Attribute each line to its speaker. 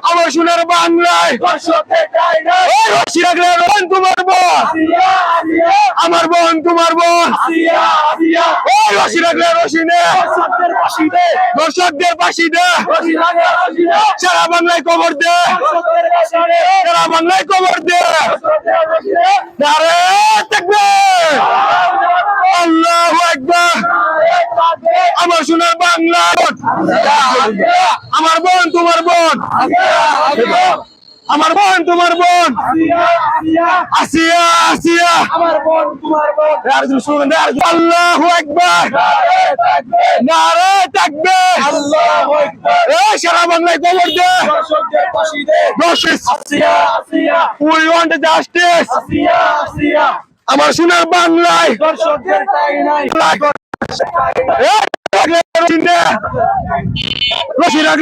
Speaker 1: আমার সোনার বাংলায় ওই রশি রাখলে বোন তোমার বোন, আমার বোন তোমার বোন। ওই রশি রাখলে রশি নে, দর্শকদের ফাঁসি দে, সারা বাংলায় কবর দে, সারা বাংলায় কবর দে। নারে তাকবীর, আল্লাহু আকবার। আমার সোনার বাংলা, আমার বোন তোমার বোন, আমার বোন তোমার বোন। আসিয়া আসিয়া
Speaker 2: আমার বোন তোমার বোন।
Speaker 1: আল্লাহু আকবার, নারে তাকবীর,
Speaker 2: আল্লাহু আকবার।
Speaker 1: এই সারা বাংলায় কবর দে,
Speaker 2: দর্শকদের ফাঁসি দে। আসিয়া আসিয়া
Speaker 1: উই ওয়ান্ট জাস্টিস।
Speaker 2: আসিয়া আসিয়া
Speaker 1: আমার সোনার বাংলায়
Speaker 2: দর্শকদের তাই নাই।
Speaker 1: রশি রাখলে